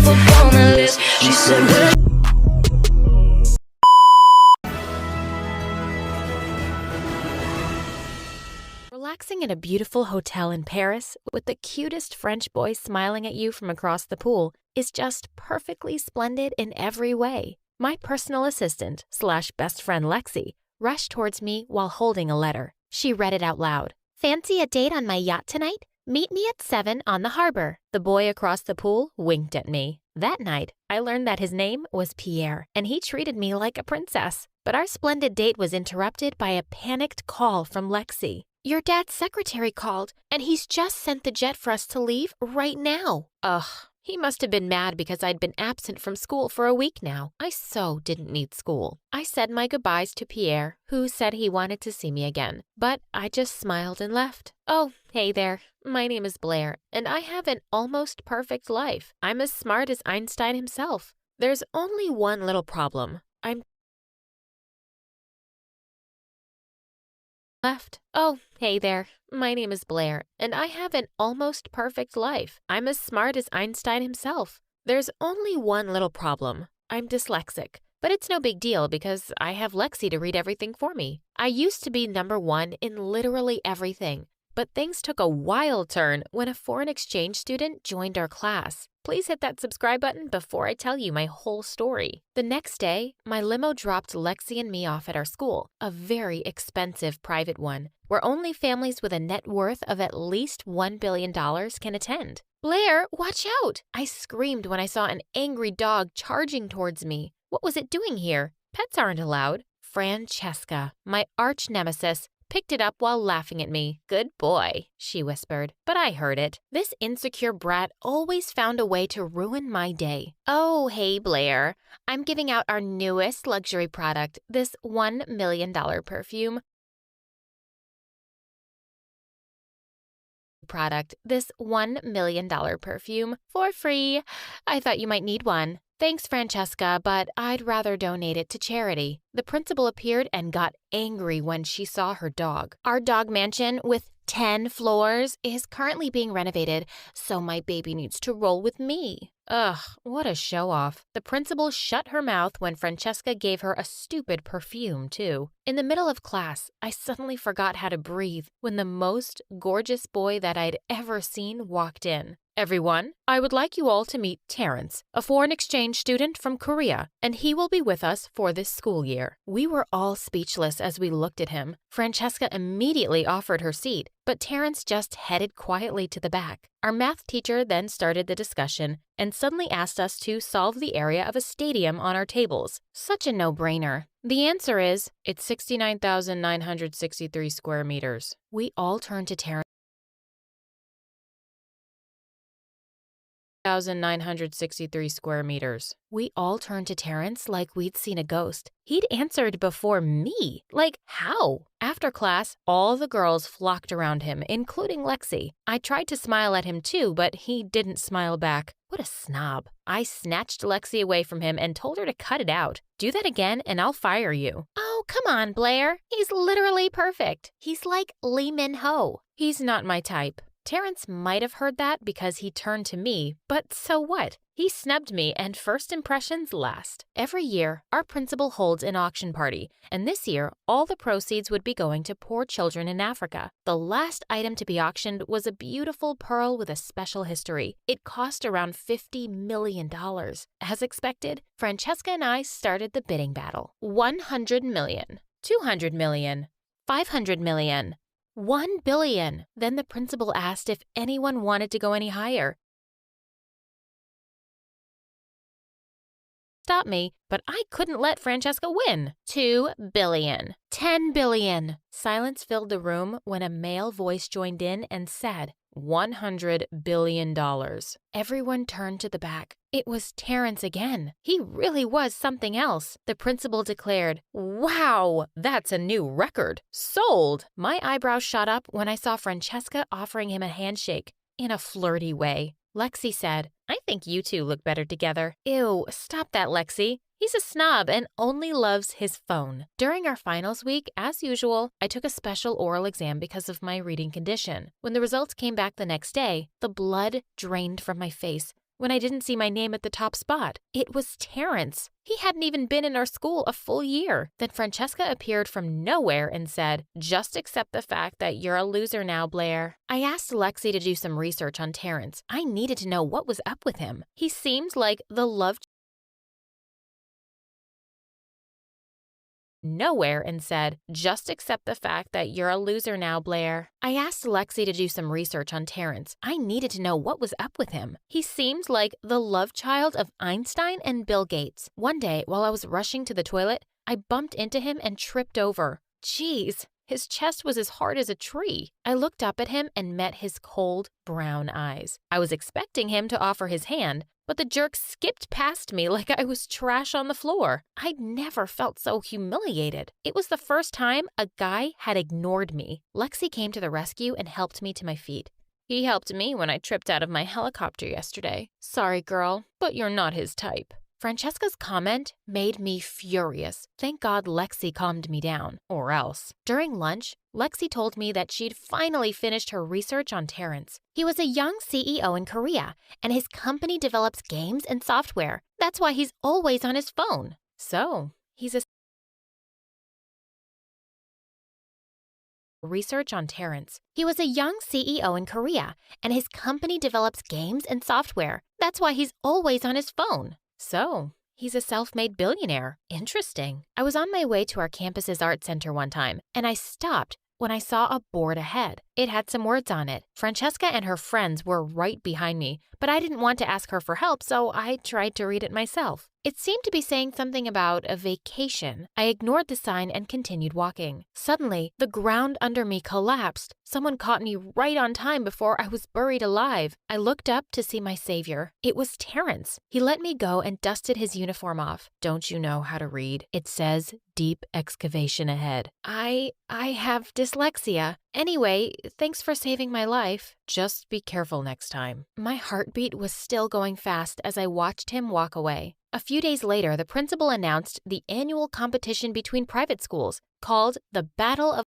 up on the list. She said, relaxing in a beautiful hotel in Paris with the cutest French boy smiling at you from across the pool is just perfectly splendid in every way. My personal assistant / best friend Lexi rushed towards me while holding a letter. She read it out loud. "Fancy a date on my yacht tonight? Meet me at 7 on the harbor." The boy across the pool winked at me. That night, I learned that his name was Pierre, and he treated me like a princess. But our splendid date was interrupted by a panicked call from Lexi. "Your dad's secretary called, and he's just sent the jet for us to leave right now." Ugh, he must have been mad because I'd been absent from school for a week now. I so didn't need school. I said my goodbyes to Pierre, who said he wanted to see me again, but I just smiled and left. Oh, hey there. My name is Blair, and I have an almost perfect life. I'm as smart as Einstein himself. There's only one little problem. I'm left. Oh, hey there. My name is Blair, and I have an almost perfect life. I'm as smart as Einstein himself. There's only one little problem. I'm dyslexic, but it's no big deal because I have Lexi to read everything for me. I used to be #1 in literally everything, but things took a wild turn when a foreign exchange student joined our class. Please hit that subscribe button before I tell you my whole story. The next day, my limo dropped Lexi and me off at our school, a very expensive private one, where only families with a net worth of at least $1 billion can attend. "Blair, watch out!" I screamed when I saw an angry dog charging towards me. What was it doing here? Pets aren't allowed. Francesca, my arch nemesis, picked it up while laughing at me. "Good boy," she whispered, but I heard it. This insecure brat always found a way to ruin my day. "Oh, hey, Blair. I'm giving out our newest luxury product, this $1 million perfume. This $1 million perfume for free. I thought you might need one. Thanks, Francesca, but I'd rather donate it to charity." The principal appeared and got angry when she saw her dog. "Our dog mansion with 10 floors is currently being renovated, so my baby needs to roll with me." Ugh, what a show-off. The principal shut her mouth when Francesca gave her a stupid perfume, too. In the middle of class, I suddenly forgot how to breathe when the most gorgeous boy that I'd ever seen walked in. "Everyone, I would like you all to meet Terrence, a foreign exchange student from Korea, and he will be with us for this school year." We were all speechless as we looked at him. Francesca immediately offered her seat, but Terrence just headed quietly to the back. Our math teacher then started the discussion and suddenly asked us to solve the area of a stadium on our tables. Such a no-brainer. The answer is, it's 69,963 square meters. We all turned to Terrence. 963 square meters. We all turned to Terrence like we'd seen a ghost. He'd answered before me. Like, how? After class, all the girls flocked around him, including Lexi. I tried to smile at him too, but he didn't smile back. What a snob. I snatched Lexi away from him and told her to cut it out. "Do that again and I'll fire you." "Oh, come on, Blair. He's literally perfect. He's like Lee Min-ho." "He's not my type." Terrence might have heard that because he turned to me, but so what? He snubbed me, and first impressions last. Every year, our principal holds an auction party, and this year, all the proceeds would be going to poor children in Africa. The last item to be auctioned was a beautiful pearl with a special history. It cost around $50 million. As expected, Francesca and I started the bidding battle. 100 million, 200 million, 500 million. 1 billion. Then the principal asked if anyone wanted to go any higher. Stop me, but I couldn't let Francesca win. 2 billion. 10 billion. Silence filled the room when a male voice joined in and said, $100 billion. Everyone turned to the back. It was Terrence again. He really was something else. The principal declared, "Wow, that's a new record. Sold." My eyebrows shot up when I saw Francesca offering him a handshake in a flirty way. Lexi said, "I think you two look better together." Ew, stop that, Lexi. He's a snob and only loves his phone. During our finals week, as usual, I took a special oral exam because of my reading condition. When the results came back the next day, the blood drained from my face. when I didn't see my name at the top spot. It was Terrence. He hadn't even been in our school a full year. Then Francesca appeared from nowhere and said, "Just accept the fact that you're a loser now, Blair." I asked Lexi to do some research on Terrence. I needed to know what was up with him. He seemed like the love nowhere and said, "Just accept the fact that you're a loser now, Blair." I asked Lexi to do some research on Terrence. I needed to know what was up with him. He seemed like the love child of Einstein and Bill Gates. One day, while I was rushing to the toilet, I bumped into him and tripped over. Jeez, his chest was as hard as a tree. I looked up at him and met his cold, brown eyes. I was expecting him to offer his hand, but the jerk skipped past me like I was trash on the floor. I'd never felt so humiliated. It was the first time a guy had ignored me. Lexi came to the rescue and helped me to my feet. He helped me when I tripped out of my helicopter yesterday. Sorry, girl, but you're not his type. Francesca's comment made me furious. Thank God Lexi calmed me down, or else. During lunch, Lexi told me that she'd finally finished her research on Terrence. He was a young CEO in Korea, and his company develops games and software. That's why he's always on his phone. So, he's a research on Terrence. He was a young CEO in Korea, and his company develops games and software. That's why he's always on his phone. So, he's a self-made billionaire. Interesting. I was on my way to our campus's art center one time, and I stopped when I saw a board ahead. It had some words on it. Francesca and her friends were right behind me, but I didn't want to ask her for help, so I tried to read it myself. It seemed to be saying something about a vacation. I ignored the sign and continued walking. Suddenly, the ground under me collapsed. Someone caught me right on time before I was buried alive. I looked up to see my savior. It was Terrence. He let me go and dusted his uniform off. Don't you know how to read? It says deep excavation ahead. I have dyslexia. Anyway, thanks for saving my life. Just be careful next time. My heartbeat was still going fast as I watched him walk away. A few days later, the principal announced the annual competition between private schools called the Battle of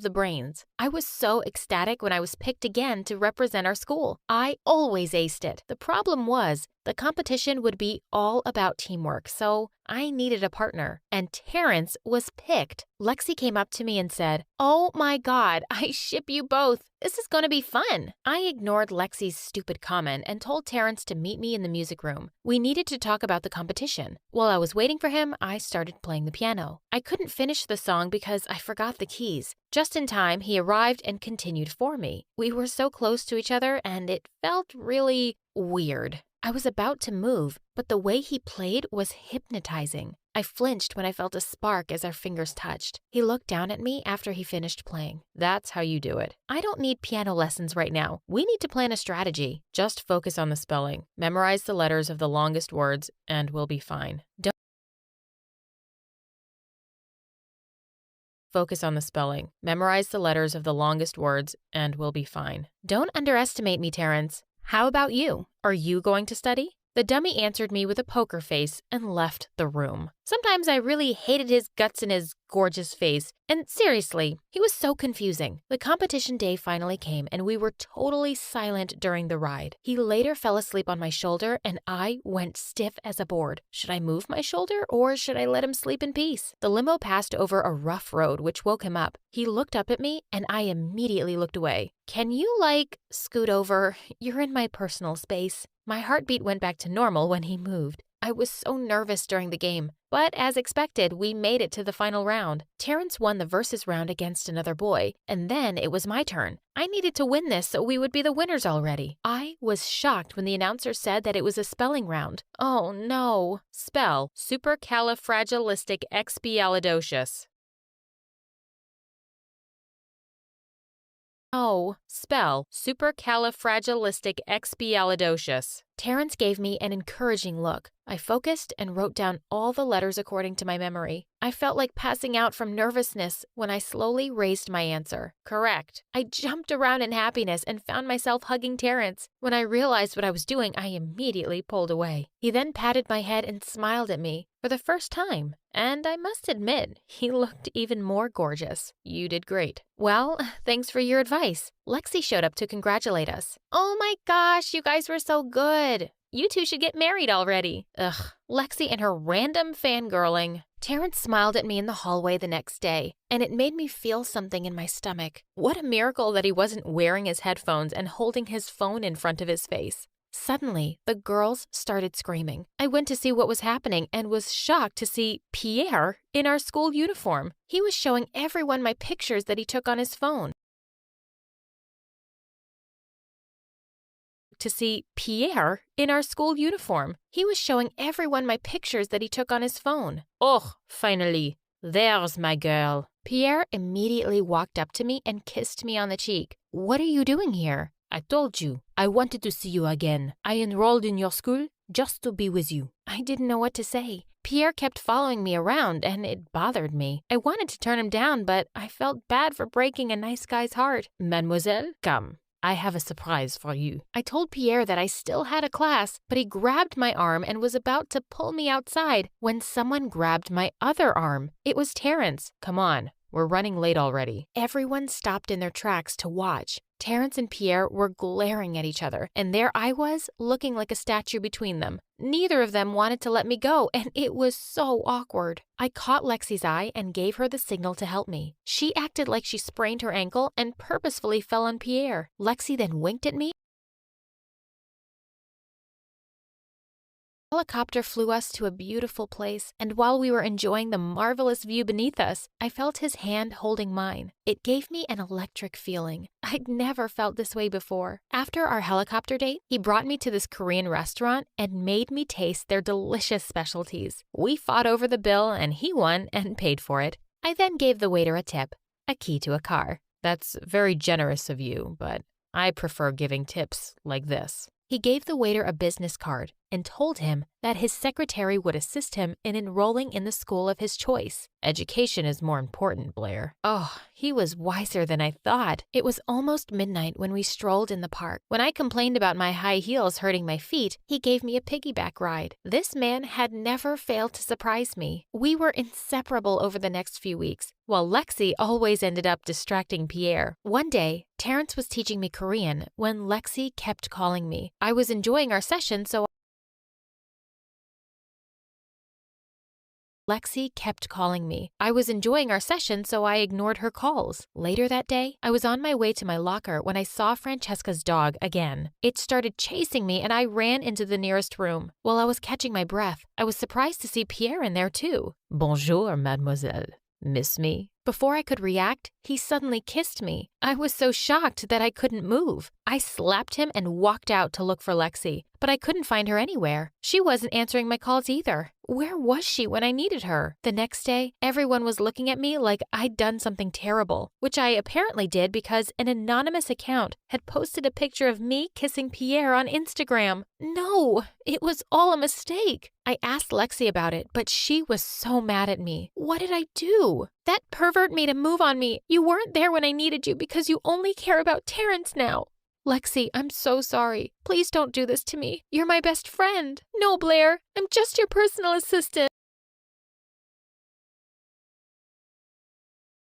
the Brains. I was so ecstatic when I was picked again to represent our school. I always aced it. The problem was, the competition would be all about teamwork, so I needed a partner. And Terrence was picked. Lexi came up to me and said, "Oh my God, I ship you both. This is going to be fun." I ignored Lexi's stupid comment and told Terrence to meet me in the music room. We needed to talk about the competition. While I was waiting for him, I started playing the piano. I couldn't finish the song because I forgot the keys. Just in time, he arrived and continued for me. We were so close to each other and it felt really weird. I was about to move, but the way he played was hypnotizing. I flinched when I felt a spark as our fingers touched. He looked down at me after he finished playing. "That's how you do it. I don't need piano lessons right now. We need to plan a strategy. Just focus on the spelling. Memorize the letters of the longest words, and we'll be fine. Focus on the spelling. Memorize the letters of the longest words, and we'll be fine. Don't underestimate me, Terrence. How about you? Are you going to study?" The dummy answered me with a poker face and left the room. Sometimes I really hated his guts and his gorgeous face. And seriously, he was so confusing. The competition day finally came and we were totally silent during the ride. He later fell asleep on my shoulder and I went stiff as a board. Should I move my shoulder or should I let him sleep in peace? The limo passed over a rough road which woke him up. He looked up at me and I immediately looked away. "Can you, scoot over? You're in my personal space." My heartbeat went back to normal when he moved. I was so nervous during the game, but as expected, we made it to the final round. Terrence won the versus round against another boy, and then it was my turn. I needed to win this so we would be the winners already. I was shocked when the announcer said that it was a spelling round. Oh no. Spell supercalifragilisticexpialidocious. Oh, spell supercalifragilisticexpialidocious. Terrence gave me an encouraging look. I focused and wrote down all the letters according to my memory. I felt like passing out from nervousness when I slowly raised my answer. Correct. I jumped around in happiness and found myself hugging Terrence. When I realized what I was doing, I immediately pulled away. He then patted my head and smiled at me. for the first time, and I must admit, he looked even more gorgeous. You did great. Well, thanks for your advice. Lexi showed up to congratulate us. Oh my gosh, you guys were so good. You two should get married already. Ugh, Lexi and her random fangirling. Terrence smiled at me in the hallway the next day, and it made me feel something in my stomach. What a miracle that he wasn't wearing his headphones and holding his phone in front of his face. Suddenly, the girls started screaming. I went to see what was happening and was shocked to see Pierre in our school uniform. He was showing everyone my pictures that he took on his phone. To see Pierre in our school uniform. He was showing everyone my pictures that he took on his phone. Oh, finally, there's my girl. Pierre immediately walked up to me and kissed me on the cheek. What are you doing here? I told you, I wanted to see you again. I enrolled in your school just to be with you. I didn't know what to say. Pierre kept following me around, and it bothered me. I wanted to turn him down, but I felt bad for breaking a nice guy's heart. Mademoiselle, come. I have a surprise for you. I told Pierre that I still had a class, but he grabbed my arm and was about to pull me outside when someone grabbed my other arm. It was Terrence. Come on, we're running late already. Everyone stopped in their tracks to watch. Terrence and Pierre were glaring at each other, and there I was, looking like a statue between them. Neither of them wanted to let me go, and it was so awkward. I caught Lexi's eye and gave her the signal to help me. She acted like she sprained her ankle and purposefully fell on Pierre. Lexi then winked at me. A helicopter flew us to a beautiful place, and while we were enjoying the marvelous view beneath us, I felt his hand holding mine. It gave me an electric feeling. I'd never felt this way before. After our helicopter date, he brought me to this Korean restaurant and made me taste their delicious specialties. We fought over the bill, and he won and paid for it. I then gave the waiter a tip, a key to a car. That's very generous of you, but I prefer giving tips like this. He gave the waiter a business card and told him that his secretary would assist him in enrolling in the school of his choice. Education is more important, Blair. Oh, he was wiser than I thought. It was almost midnight when we strolled in the park. When I complained about my high heels hurting my feet, he gave me a piggyback ride. This man had never failed to surprise me. We were inseparable over the next few weeks, while Lexi always ended up distracting Pierre. One day, Terrence was teaching me Korean when Lexi kept calling me. I was enjoying our session, so Lexi kept calling me. I was enjoying our session, so I ignored her calls. Later that day, I was on my way to my locker when I saw Francesca's dog again. It started chasing me, and I ran into the nearest room. While I was catching my breath, I was surprised to see Pierre in there too. Bonjour, mademoiselle. Miss me? Before I could react, he suddenly kissed me. I was so shocked that I couldn't move. I slapped him and walked out to look for Lexi, but I couldn't find her anywhere. She wasn't answering my calls either. Where was she when I needed her? The next day, everyone was looking at me like I'd done something terrible, which I apparently did because an anonymous account had posted a picture of me kissing Pierre on Instagram. No, it was all a mistake. I asked Lexi about it, but she was so mad at me. What did I do? That pervert made a move on me. You weren't there when I needed you because you only care about Terrence now. Lexi, I'm so sorry. Please don't do this to me. You're my best friend. No, Blair, I'm just your personal assistant.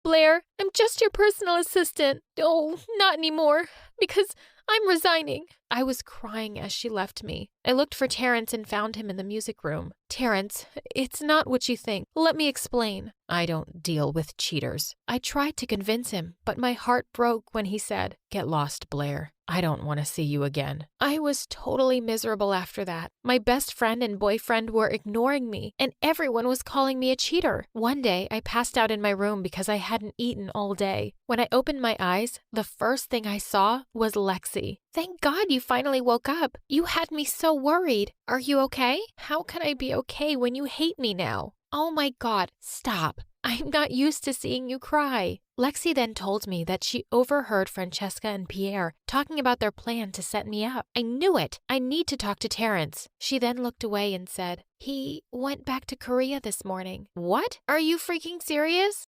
Blair, I'm just your personal assistant. Oh, not anymore, because I'm resigning. I was crying as she left me. I looked for Terrence and found him in the music room. Terrence, it's not what you think. Let me explain. I don't deal with cheaters. I tried to convince him, but my heart broke when he said, "Get lost, Blair. I don't want to see you again." I was totally miserable after that. My best friend and boyfriend were ignoring me, and everyone was calling me a cheater. One day, I passed out in my room because I hadn't eaten all day. When I opened my eyes, the first thing I saw was Lexi. Thank God you finally woke up. You had me so worried. Are you okay? How can I be okay when you hate me now? Oh my God, stop. I'm not used to seeing you cry. Lexi then told me that she overheard Francesca and Pierre talking about their plan to set me up. I knew it. I need to talk to Terrence. She then looked away and said, "He went back to Korea this morning." What? Are you freaking serious?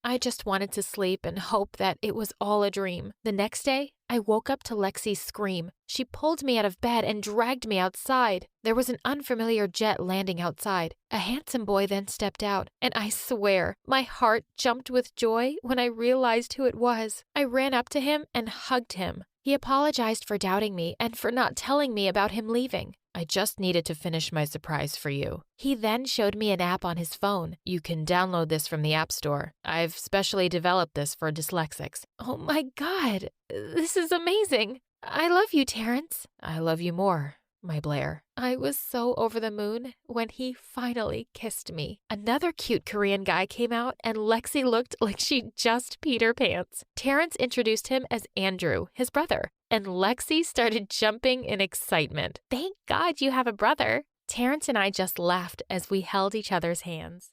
I just wanted to sleep and hope that it was all a dream. The next day, I woke up to Lexi's scream. She pulled me out of bed and dragged me outside. There was an unfamiliar jet landing outside. A handsome boy then stepped out, and I swear, my heart jumped with joy when I realized who it was. I ran up to him and hugged him. He apologized for doubting me and for not telling me about him leaving. I just needed to finish my surprise for you. He then showed me an app on his phone. You can download this from the App Store. I've specially developed this for dyslexics. Oh my God, this is amazing. I love you, Terrence. I love you more, my Blair. I was so over the moon when he finally kissed me. Another cute Korean guy came out and Lexi looked like she just peed her pants. Terrence introduced him as Andrew, his brother, and Lexi started jumping in excitement. Thank God you have a brother. Terrence and I just laughed as we held each other's hands.